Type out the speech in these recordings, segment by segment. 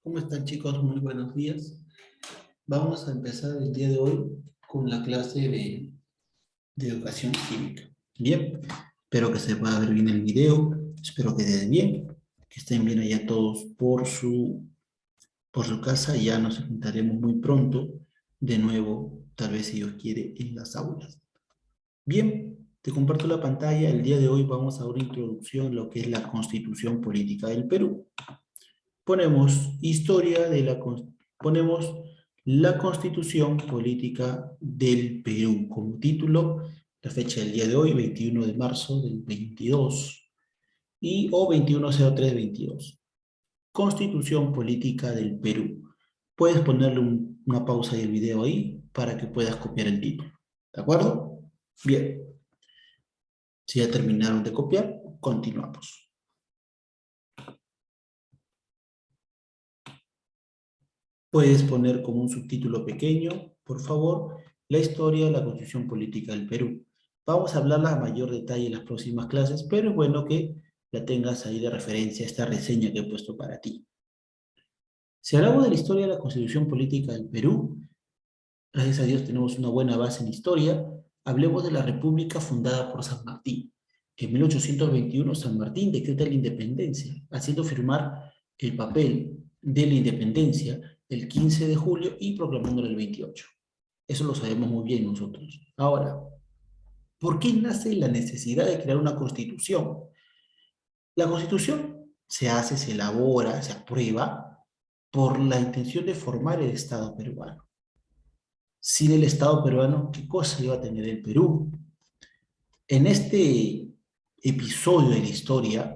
¿Cómo están, chicos? Muy buenos días. Vamos a empezar el día de hoy con la clase de educación cívica. Bien, espero que se pueda ver bien el video, espero que quede bien, que estén bien allá todos por su casa y ya nos juntaremos muy pronto de nuevo, tal vez si Dios quiere, en las aulas. Bien, te comparto la pantalla. El día de hoy vamos a dar una introducción a lo que es la Constitución Política del Perú. Ponemos historia de ponemos la Constitución Política del Perú como título, la fecha del día de hoy, 21 de marzo del 22, o 21/03/22. Constitución Política del Perú. Puedes ponerle una pausa y el video ahí para que puedas copiar el título. ¿De acuerdo? Bien. Si ya terminaron de copiar, continuamos. Puedes poner como un subtítulo pequeño, por favor, la historia de la Constitución Política del Perú. Vamos a hablarla a mayor detalle en las próximas clases, pero es bueno que la tengas ahí de referencia, esta reseña que he puesto para ti. Si hablamos de la historia de la Constitución Política del Perú, gracias a Dios tenemos una buena base en historia. Hablemos de la República fundada por San Martín. En 1821, San Martín decreta la independencia, haciendo firmar el papel de la independencia el 15 de julio y proclamándolo el 28. Eso lo sabemos muy bien nosotros. Ahora, ¿por qué nace la necesidad de crear una constitución? La constitución se hace, se elabora, se aprueba por la intención de formar el Estado peruano. Sin el Estado peruano, ¿qué cosa iba a tener el Perú? En este episodio de la historia,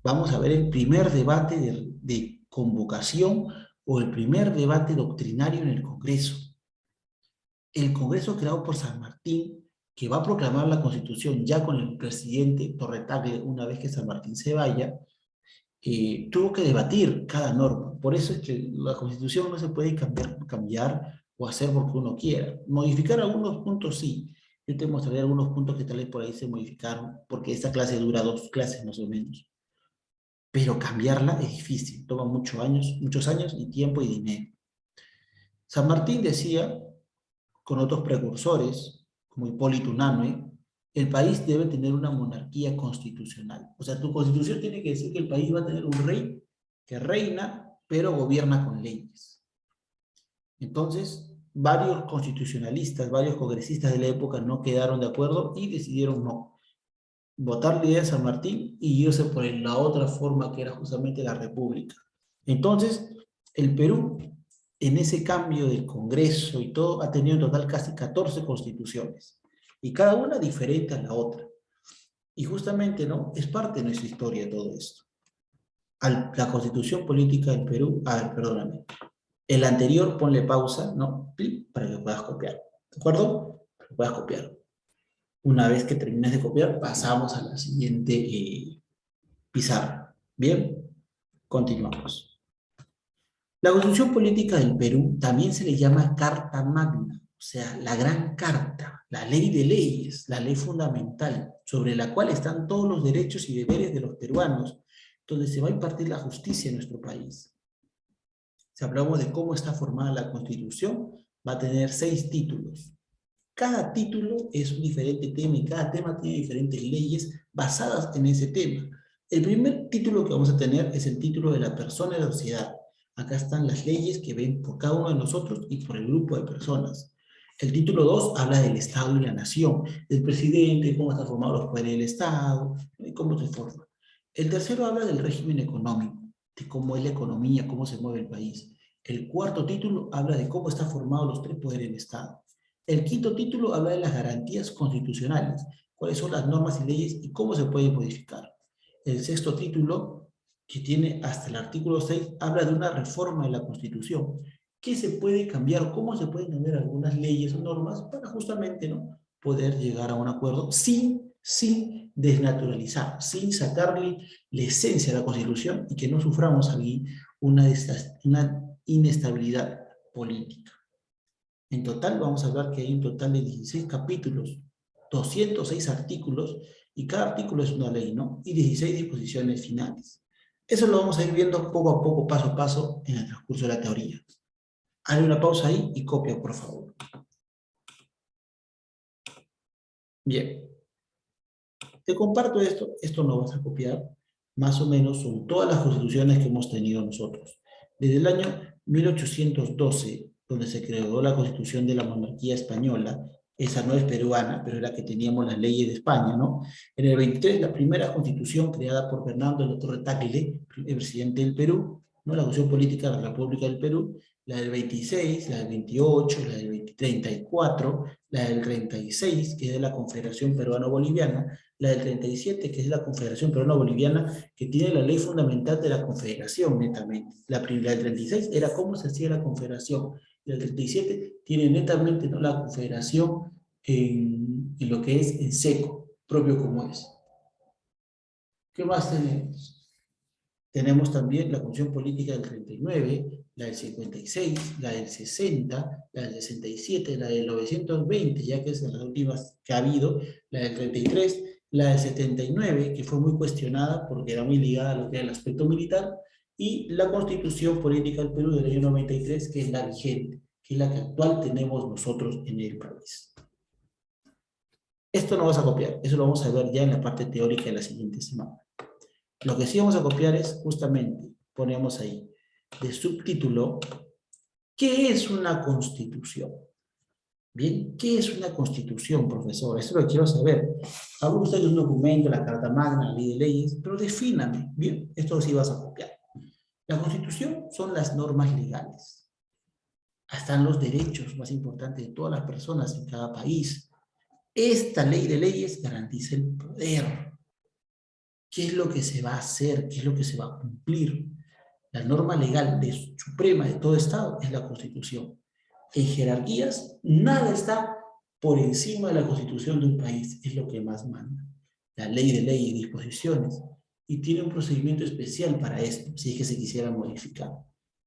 vamos a ver el primer debate de convocación o el primer debate doctrinario en el Congreso. El Congreso creado por San Martín, que va a proclamar la Constitución ya con el presidente Torre una vez que San Martín se vaya, tuvo que debatir cada norma. Por eso es que la Constitución no se puede cambiar o hacer porque uno quiera. Modificar algunos puntos sí. Yo te mostraré algunos puntos que tal vez por ahí se modificaron, porque esta clase dura 2 clases más o menos. Pero cambiarla es difícil, toma muchos años y tiempo y dinero. San Martín decía, con otros precursores, como Hipólito Unanue, el país debe tener una monarquía constitucional. O sea, tu constitución tiene que decir que el país va a tener un rey que reina, pero gobierna con leyes. Entonces, varios constitucionalistas, varios congresistas de la época no quedaron de acuerdo y decidieron no votar la idea de San Martín y irse por la otra forma que era justamente la república. Entonces, el Perú, en ese cambio del Congreso y todo, ha tenido en total casi 14 constituciones, y cada una diferente a la otra. Y justamente, ¿no? Es parte de nuestra historia todo esto. La Constitución Política del Perú, a ver, perdóname, el anterior ponle pausa, ¿no? Para que puedas copiar, ¿de acuerdo? Para que puedas copiar. Una vez que termines de copiar, pasamos a la siguiente pizarra. Bien, continuamos. La Constitución Política del Perú también se le llama Carta Magna, o sea, la gran carta, la ley de leyes, la ley fundamental, sobre la cual están todos los derechos y deberes de los peruanos, donde se va a impartir la justicia en nuestro país. Si hablamos de cómo está formada la Constitución, va a tener 6 títulos. Cada título es un diferente tema y cada tema tiene diferentes leyes basadas en ese tema. El primer título que vamos a tener es el título de la persona y la sociedad. Acá están las leyes que ven por cada uno de nosotros y por el grupo de personas. El título 2 habla del Estado y la nación, del presidente, cómo están formados los poderes del Estado, y cómo se forma. El tercero habla del régimen económico, de cómo es la economía, cómo se mueve el país. El cuarto título habla de cómo están formados los 3 poderes del Estado. El quinto título habla de las garantías constitucionales, cuáles son las normas y leyes y cómo se pueden modificar. El sexto título, que tiene hasta el artículo 6, habla de una reforma de la Constitución. ¿Qué se puede cambiar? ¿Cómo se pueden cambiar algunas leyes o normas para justamente, ¿no?, poder llegar a un acuerdo sin desnaturalizar, sin sacarle la esencia a la Constitución y que no suframos aquí una inestabilidad política? En total vamos a hablar que hay un total de 16 capítulos, 206 artículos, y cada artículo es una ley, ¿no? Y 16 disposiciones finales. Eso lo vamos a ir viendo poco a poco, paso a paso, en el transcurso de la teoría. Hazle una pausa ahí y copia, por favor. Bien, te comparto esto no vas a copiar, más o menos son todas las constituciones que hemos tenido nosotros. Desde el año 1812, donde se creó la constitución de la monarquía española, esa no es peruana, pero era que teníamos las leyes de España, ¿no? En el 23, la primera constitución creada por Fernando de la Torre Tagle, el presidente del Perú, ¿no? La Constitución Política de la República del Perú, la del 26, la del 28, la del 34, la del 36, que es de la Confederación Peruano-Boliviana, la del 37, que es la Confederación Peruano-Boliviana, que tiene la ley fundamental de la Confederación, netamente. La del 36 era cómo se hacía la Confederación. La del 37 tiene netamente, ¿no?, la Confederación en lo que es en seco, propio como es. ¿Qué más tenemos? Tenemos también la Constitución Política del 39, la del 56, la del 60, la del 67, la del 920, ya que es de las últimas que ha habido, la del 33, la del 79, que fue muy cuestionada porque era muy ligada a lo que era el aspecto militar, y la Constitución Política del Perú del año 93, que es la vigente, que es la que actual tenemos nosotros en el país. Esto no vas a copiar, eso lo vamos a ver ya en la parte teórica de la siguiente semana. Lo que sí vamos a copiar es justamente, ponemos ahí, de subtítulo, ¿qué es una constitución? Bien, ¿qué es una constitución, profesor? Eso lo quiero saber. Habla usted de un documento, la Carta Magna, la Ley de Leyes, pero defíname. Bien, esto sí vas a copiar. La constitución son las normas legales. Están los derechos más importantes de todas las personas en cada país. Esta ley de leyes garantiza el poder. ¿Qué es lo que se va a hacer? ¿Qué es lo que se va a cumplir? La norma legal suprema de todo Estado es la Constitución. En jerarquías, nada está por encima de la Constitución de un país, es lo que más manda. La ley de leyes y disposiciones. Y tiene un procedimiento especial para esto, si es que se quisiera modificar.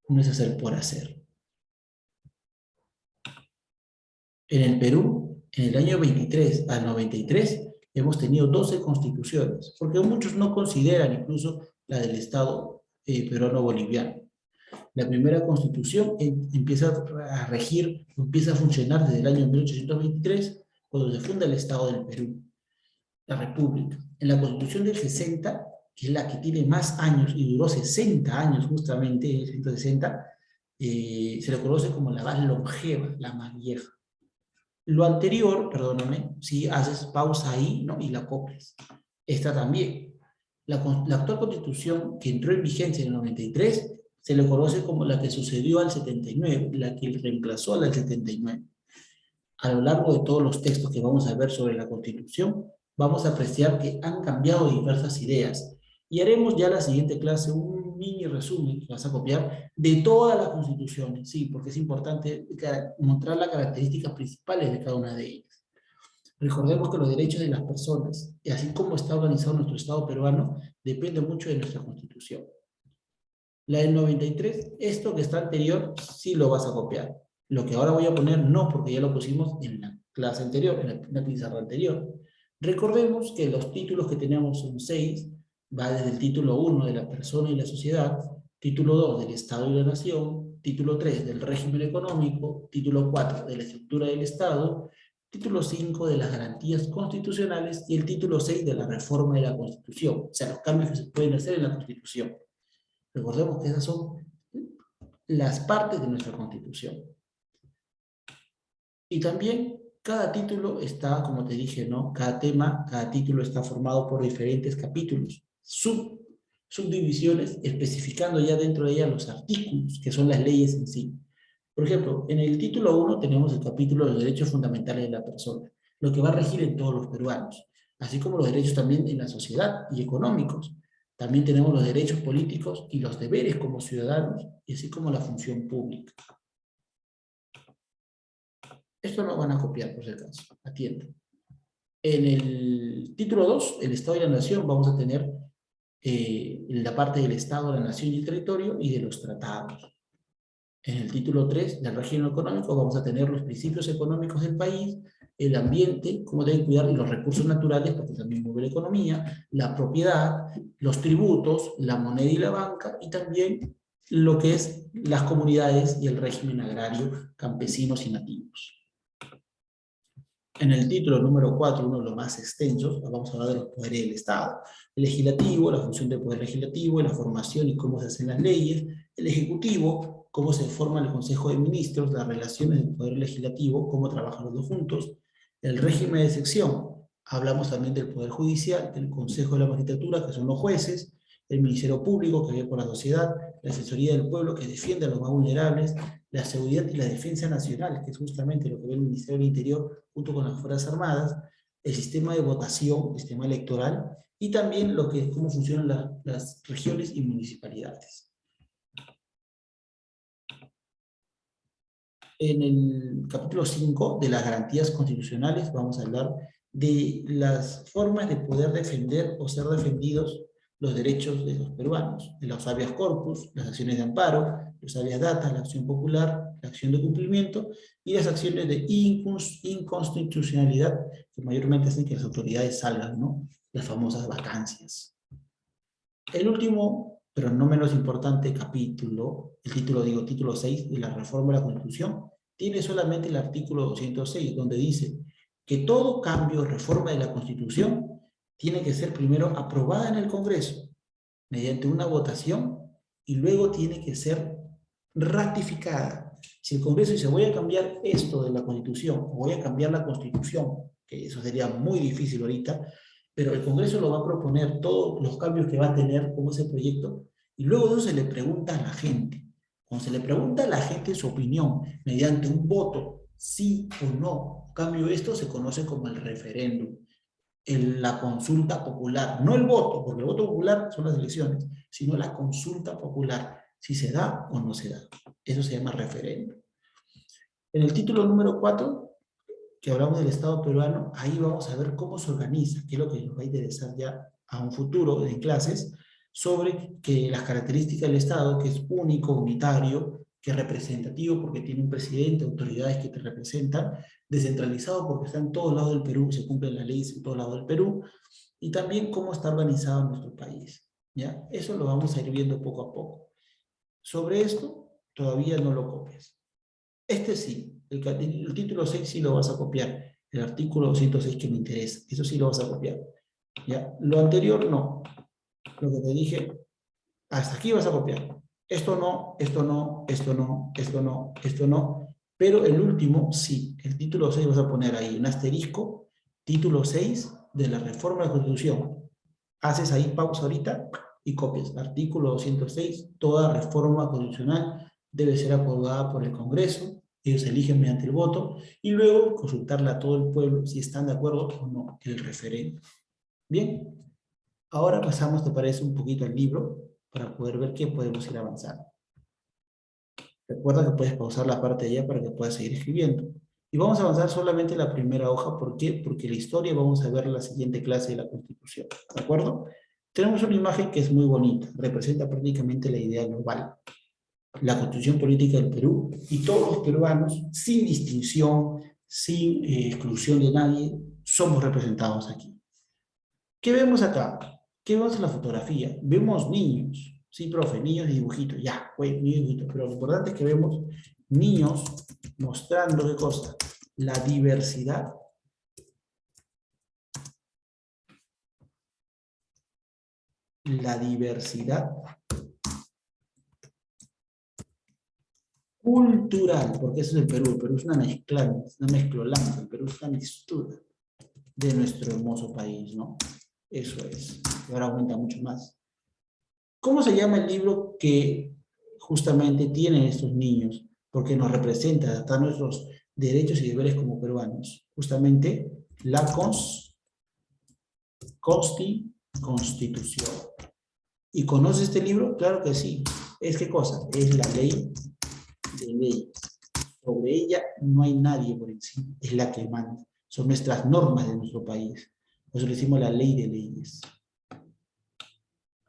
No es hacer por hacer. En el Perú, en el año 23 al 93, hemos tenido 12 constituciones, porque muchos no consideran incluso la del Estado peruano-boliviano. La primera constitución empieza a regir, empieza a funcionar desde el año 1823, cuando se funda el Estado del Perú, la República. En la constitución del 60, que es la que tiene más años y duró 60 años justamente, 160, se le conoce como la más longeva, la más vieja. Lo anterior, perdóname, si haces pausa ahí, ¿no?, y la copias. Esta también. La actual constitución que entró en vigencia en el 93 se le conoce como la que sucedió al 79, la que reemplazó a la del 79. A lo largo de todos los textos que vamos a ver sobre la constitución, vamos a apreciar que han cambiado diversas ideas. Y haremos ya la siguiente clase un mini resumen, que vas a copiar, de todas las constituciones, sí, porque es importante mostrar las características principales de cada una de ellas. Recordemos que los derechos de las personas, y así como está organizado nuestro Estado peruano, depende mucho de nuestra Constitución. La del 93, esto que está anterior, sí lo vas a copiar. Lo que ahora voy a poner, no, porque ya lo pusimos en la clase anterior, en la pizarra anterior. Recordemos que los títulos que tenemos son 6, va desde el título 1 de la persona y la sociedad, título 2 del Estado y la Nación, título 3 del régimen económico, título 4 de la estructura del Estado, título 5 de las garantías constitucionales y el título 6 de la reforma de la Constitución, o sea, los cambios que se pueden hacer en la Constitución. Recordemos que esas son las partes de nuestra Constitución. Y también cada título está, como te dije, ¿no?, cada tema, cada título está formado por diferentes capítulos, subdivisiones, especificando ya dentro de ella los artículos, que son las leyes en sí. Por ejemplo, en el título 1 tenemos el capítulo de los derechos fundamentales de la persona, lo que va a regir en todos los peruanos, así como los derechos también en la sociedad y económicos. También tenemos los derechos políticos y los deberes como ciudadanos, y así como la función pública. Esto lo van a copiar, por si acaso, atiendan. En el título 2, el Estado y la Nación, vamos a tener la parte del Estado, la Nación y el territorio, y de los tratados. En el título 3 del régimen económico vamos a tener los principios económicos del país, el ambiente, cómo deben cuidar, y los recursos naturales, porque también mueve la economía, la propiedad, los tributos, la moneda y la banca, y también lo que es las comunidades y el régimen agrario, campesinos y nativos. En el título número 4, uno de los más extensos, vamos a hablar de los poderes del Estado. El legislativo, la función del poder legislativo, la formación y cómo se hacen las leyes. El ejecutivo, cómo se forma el Consejo de Ministros, las relaciones del poder legislativo, cómo trabajan los dos juntos. El régimen de sección, hablamos también del poder judicial, del Consejo de la Magistratura, que son los jueces, el Ministerio Público, que ve por la sociedad, la asesoría del pueblo, que defiende a los más vulnerables, la seguridad y la defensa nacional, que es justamente lo que ve el Ministerio del Interior junto con las Fuerzas Armadas, el sistema de votación, el sistema electoral, y también cómo funcionan las regiones y municipalidades. En el capítulo 5 de las garantías constitucionales vamos a hablar de las formas de poder defender o ser defendidos los derechos de los peruanos, de los habeas corpus, las acciones de amparo, los habeas data, la acción popular, la acción de cumplimiento y las acciones de inconstitucionalidad que mayormente hacen que las autoridades salgan, ¿no? Las famosas vacancias. El último, pero no menos importante capítulo, título 6 de la reforma de la Constitución, tiene solamente el artículo 206, donde dice que todo cambio o reforma de la Constitución tiene que ser primero aprobada en el Congreso, mediante una votación, y luego tiene que ser ratificada. Si el Congreso dice, voy a cambiar esto de la Constitución, o voy a cambiar la Constitución, que eso sería muy difícil ahorita, pero el Congreso lo va a proponer, todos los cambios que va a tener como ese proyecto, y luego de eso se le pregunta a la gente. Cuando se le pregunta a la gente su opinión, mediante un voto, sí o no, cambio esto se conoce como el referéndum, la consulta popular, no el voto, porque el voto popular son las elecciones, sino la consulta popular, si se da o no se da. Eso se llama referéndum. En el título número 4, que hablamos del Estado peruano, ahí vamos a ver cómo se organiza, que es lo que nos va a interesar ya a un futuro en clases, sobre que las características del Estado, que es único, unitario, que es representativo porque tiene un presidente, autoridades que te representan, descentralizado porque está en todos lados del Perú, se cumplen las leyes en todos lados del Perú, y también cómo está organizado nuestro país. ¿Ya? Eso lo vamos a ir viendo poco a poco. Sobre esto, todavía no lo copias. Este sí, el título 6 sí lo vas a copiar, el artículo 206 que me interesa, eso sí lo vas a copiar. ¿Ya? Lo anterior no, lo que te dije, hasta aquí vas a copiar. Esto no, esto no, esto no, esto no, esto no, pero el último sí, el título 6 vas a poner ahí un asterisco, título 6 de la reforma de la Constitución. Haces ahí pausa ahorita y copias. Artículo 206, toda reforma constitucional debe ser aprobada por el Congreso, ellos eligen mediante el voto, y luego consultarla a todo el pueblo si están de acuerdo o no el referéndum. Bien, ahora pasamos, ¿te parece, un poquito al libro para poder ver qué podemos ir avanzando? Recuerda que puedes pausar la parte de allá para que puedas seguir escribiendo. Y vamos a avanzar solamente la primera hoja. ¿Por qué? Porque la historia vamos a ver en la siguiente clase de la Constitución. ¿De acuerdo? Tenemos una imagen que es muy bonita. Representa prácticamente la idea global. La Constitución Política del Perú. Y todos los peruanos, sin distinción, sin exclusión de nadie, somos representados aquí. ¿Qué vemos acá? ¿Qué vemos en la fotografía? Vemos niños. Sí, profe, niños y dibujitos. Ya, güey, niños y dibujitos. Pero lo importante es que vemos niños mostrando, ¿qué cosa? La diversidad. La diversidad cultural, porque eso es el Perú. El Perú es una mezclolanza. El Perú es una mixtura de nuestro hermoso país, ¿no? Eso es. Y ahora aumenta mucho más. ¿Cómo se llama el libro que justamente tienen estos niños? Porque nos representa hasta nuestros derechos y deberes como peruanos. Justamente la Constitución. ¿Y conoces este libro? Claro que sí. ¿Es qué cosa? Es la ley de leyes. Sobre ella no hay nadie por encima. Es la que manda. Son nuestras normas de nuestro país. Por eso le decimos la ley de leyes.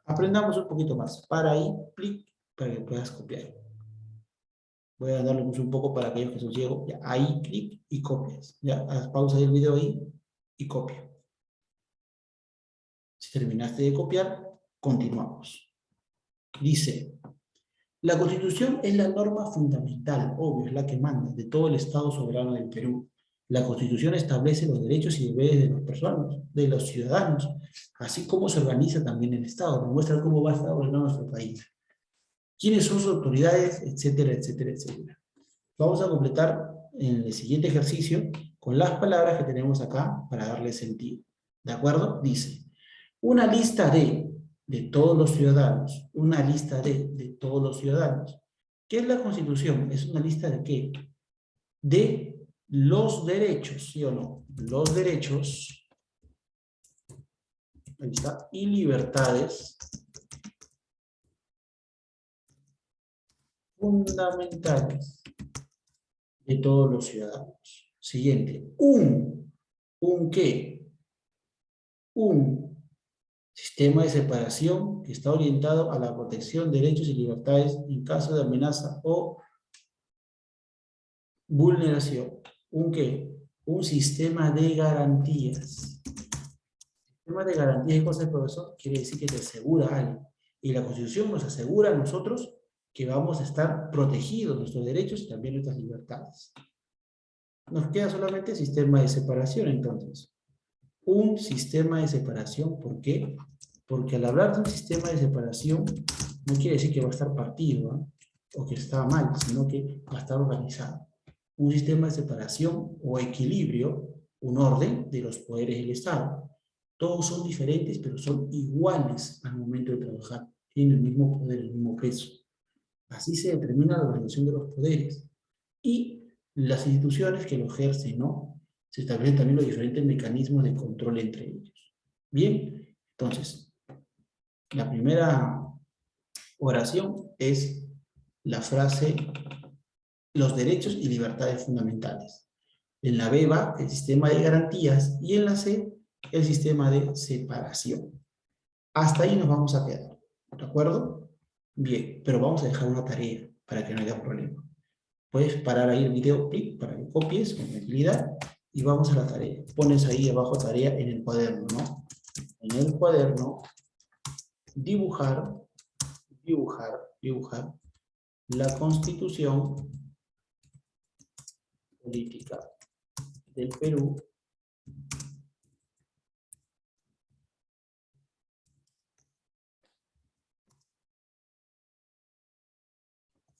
Aprendamos un poquito más. Para ahí, clic, para que puedas copiar. Voy a darle un poco para aquellos que son ciegos. Ya, ahí, clic y copias. Ya, haz pausa del video ahí y copia. Si terminaste de copiar, continuamos. Dice, la Constitución es la norma fundamental, obvio, es la que manda, de todo el Estado soberano del Perú. La Constitución establece los derechos y deberes de las personas, de los ciudadanos, así como se organiza también el Estado, demuestra cómo va a estar ordenado nuestro país. ¿Quiénes son sus autoridades? Etcétera, etcétera, etcétera. Vamos a completar en el siguiente ejercicio con las palabras que tenemos acá para darle sentido. ¿De acuerdo? Dice, una lista de todos los ciudadanos, una lista de todos los ciudadanos. ¿Qué es la Constitución? ¿Es una lista de qué? De los derechos, ¿sí o no? Los derechos, ahí está, y libertades fundamentales de todos los ciudadanos. Siguiente, ¿un qué? Un sistema de separación que está orientado a la protección de derechos y libertades en caso de amenaza o vulneración. ¿Un qué? Un sistema de garantías. Sistema de garantías, ¿qué cosa es, profesor? Quiere decir que te asegura algo. Y la Constitución nos asegura a nosotros que vamos a estar protegidos nuestros derechos y también nuestras libertades. Nos queda solamente el sistema de separación, entonces. Un sistema de separación, ¿por qué? Porque al hablar de un sistema de separación, no quiere decir que va a estar partido, ¿eh? O que está mal, sino que va a estar organizado. Un sistema de separación o equilibrio, un orden de los poderes del Estado. Todos son diferentes, pero son iguales al momento de trabajar. Tienen el mismo poder, el mismo peso. Así se determina la organización de los poderes. Y las instituciones que lo ejercen, ¿no? Se establecen también los diferentes mecanismos de control entre ellos. Bien, entonces, la primera oración es la frase los derechos y libertades fundamentales. En la B va el sistema de garantías y en la C el sistema de separación. Hasta ahí nos vamos a quedar, ¿de acuerdo? Bien, pero vamos a dejar una tarea para que no haya problema. Puedes parar ahí el video clic para que copies con tranquilidad y vamos a la tarea. Pones ahí abajo tarea en el cuaderno, ¿no? En el cuaderno, dibujar la Constitución Política del Perú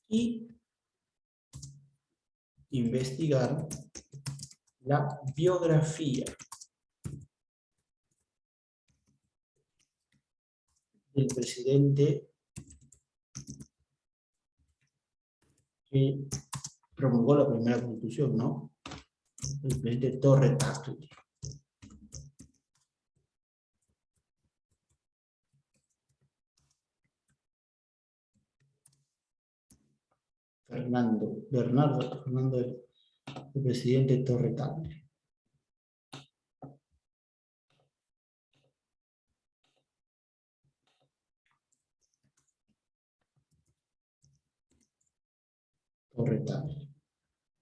y investigar la biografía del presidente que promulgó la primera Constitución, ¿no? El presidente Torre Tagle. Fernando, el presidente Torre Tagle. Torre Tagle.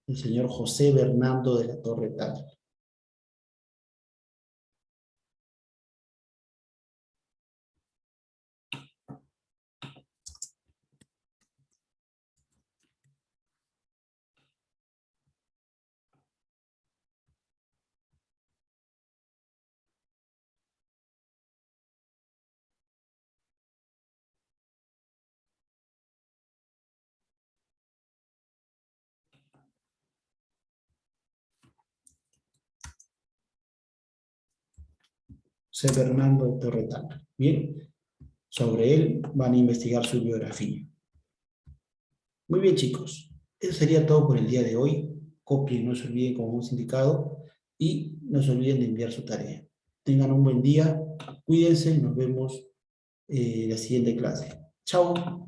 El señor José Bernardo de la Torre Tagle. José Bernardo de Torre Tagle. Bien, sobre él van a investigar su biografía. Muy bien, chicos. Eso sería todo por el día de hoy. Copien, no se olviden como hemos indicado, y no se olviden de enviar su tarea. Tengan un buen día, cuídense y nos vemos en la siguiente clase. Chao.